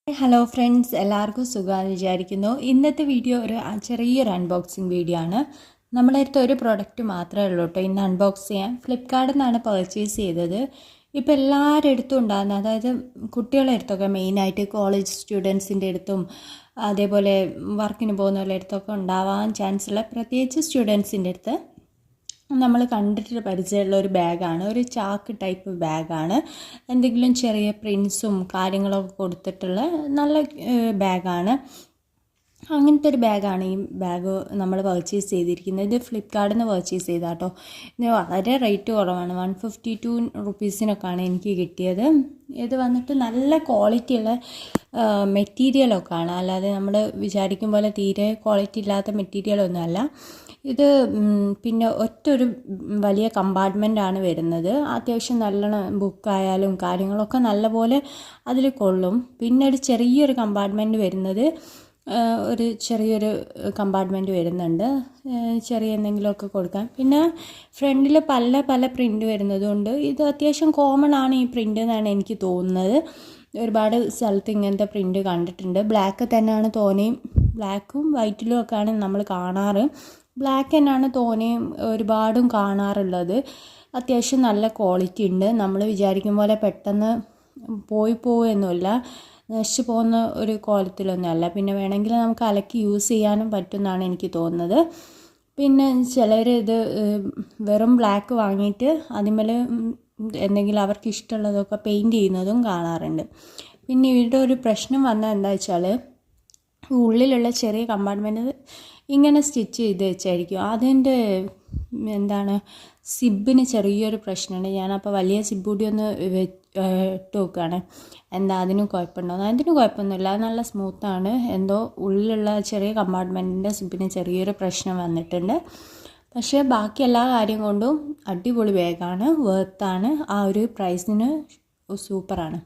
Hello friends, എല്ലാവർക്കും സുഖമാണെന്ന് വിചാരിക്കുന്നു. ഇന്നത്തെ വീഡിയോ ഒരു ചെറിയൊരു അൺബോക്സിങ് വീഡിയോ ആണ്. നമ്മുടെ അടുത്ത് ഒരു പ്രൊഡക്റ്റ് മാത്രമേ ഉള്ളൂ കേട്ടോ ഇന്ന് അൺബോക്സ് ചെയ്യാൻ. ഫ്ലിപ്കാർട്ടിൽ നിന്നാണ് പർച്ചേസ് ചെയ്തത്. ഇപ്പോൾ എല്ലാവരുടെ അടുത്തും ഉണ്ടാകുന്ന, അതായത് കുട്ടികളുടെ അടുത്തൊക്കെ മെയിനായിട്ട് കോളേജ് സ്റ്റുഡൻസിൻ്റെ അടുത്തും അതേപോലെ വർക്കിന് പോകുന്നവരുടെ അടുത്തൊക്കെ ഉണ്ടാവാൻ ചാൻസ് ഉള്ള, പ്രത്യേകിച്ച് സ്റ്റുഡൻസിൻ്റെ അടുത്ത് നമ്മൾ കണ്ടിട്ട് പരിചയമുള്ള ഒരു ബാഗാണ്. ഒരു ചാക്ക് ടൈപ്പ് ബാഗാണ്. എന്തെങ്കിലും ചെറിയ പ്രിൻസും കാര്യങ്ങളൊക്കെ കൊടുത്തിട്ടുള്ള നല്ല ബാഗാണ്. അങ്ങനത്തെ ഒരു ബാഗാണ് ഈ ബാഗ് നമ്മൾ പർച്ചേസ് ചെയ്തിരിക്കുന്നത്. ഇത് ഫ്ലിപ്കാർട്ടിൽ നിന്ന് പർച്ചേസ് ചെയ്താട്ടോ. ഇത് വളരെ റേറ്റ് കുറവാണ്. 152 റുപ്പീസിനൊക്കെയാണ് എനിക്ക് കിട്ടിയത്. ഇത് വന്നിട്ട് നല്ല ക്വാളിറ്റിയുള്ള മെറ്റീരിയലൊക്കെയാണ്, അല്ലാതെ നമ്മൾ വിചാരിക്കും പോലെ തീരെ ക്വാളിറ്റി ഇല്ലാത്ത മെറ്റീരിയലൊന്നുമല്ല ഇത്. പിന്നെ ഒറ്റൊരു വലിയ കമ്പാർട്ട്മെൻറ്റാണ് വരുന്നത്. അത്യാവശ്യം നല്ലോണം ബുക്കായാലും കാര്യങ്ങളൊക്കെ നല്ലപോലെ അതിൽ കൊള്ളും. പിന്നെ ഒരു ചെറിയൊരു കമ്പാർട്ട്മെൻറ്റ് വരുന്നത്, ഒരു ചെറിയൊരു കമ്പാർട്ട്മെൻറ്റ് വരുന്നുണ്ട് ചെറിയ എന്തെങ്കിലുമൊക്കെ കൊടുക്കാൻ. പിന്നെ ഫ്രണ്ടിൽ പല പ്രിൻ്റ് വരുന്നതുകൊണ്ട് ഇത് അത്യാവശ്യം കോമൺ ആണ് ഈ പ്രിൻ്റ് എന്നാണ് എനിക്ക് തോന്നുന്നത്. ഒരുപാട് സ്ഥലത്ത് ഇങ്ങനത്തെ പ്രിൻ്റ് കണ്ടിട്ടുണ്ട്. ബ്ലാക്ക് തന്നെയാണ് തോനെയും, ബ്ലാക്കും വൈറ്റിലും ഒക്കെയാണ് നമ്മൾ കാണാറ്. ബ്ലാക്ക് തന്നെയാണ് തോനെയും ഒരുപാടും കാണാറുള്ളത്. അത്യാവശ്യം നല്ല ക്വാളിറ്റി ഉണ്ട്. നമ്മൾ വിചാരിക്കും പോലെ പെട്ടെന്ന് പോവുകയൊന്നുമില്ല, നശിച്ചു പോകുന്ന ഒരു കോലത്തിലൊന്നുമല്ല. പിന്നെ വേണമെങ്കിൽ നമുക്ക് അലക്കി യൂസ് ചെയ്യാനും പറ്റുമെന്നാണ് എനിക്ക് തോന്നുന്നത്. പിന്നെ ചിലർ ഇത് വെറും ബ്ലാക്ക് വാങ്ങിയിട്ട് അതിന്മേൽ എന്തെങ്കിലും അവർക്ക് ഇഷ്ടമുള്ളതൊക്കെ പെയിൻറ്റ് ചെയ്യുന്നതും കാണാറുണ്ട്. പിന്നെ ഇവിടെ ഒരു പ്രശ്നം വന്നാൽ എന്താ വെച്ചാൽ, ഉള്ളിലുള്ള ചെറിയ കമ്പാർട്ട്മെൻറ്റ് ഇങ്ങനെ സ്റ്റിച്ച് ചെയ്ത് വെച്ചായിരിക്കും. അതിൻ്റെ സിബിന് ചെറിയൊരു പ്രശ്നമുണ്ട്. ഞാനപ്പോൾ വലിയ സിബ് കൂടി ഒന്ന് ഇട്ട് നോക്കുകയാണ്, അതിനും കുഴപ്പമുണ്ടോ. അതിന് കുഴപ്പമൊന്നുമില്ല, നല്ല സ്മൂത്താണ്. എന്തോ ഉള്ളിലുള്ള ചെറിയ കമ്പാർട്ട്മെൻറ്റിൻ്റെ സിബിന് ചെറിയൊരു പ്രശ്നം വന്നിട്ടുണ്ട്. പക്ഷേ ബാക്കി എല്ലാ കാര്യം കൊണ്ടും അടിപൊളി ബാഗാണ്, വർത്താണ്. ആ ഒരു പ്രൈസിന് സൂപ്പറാണ്.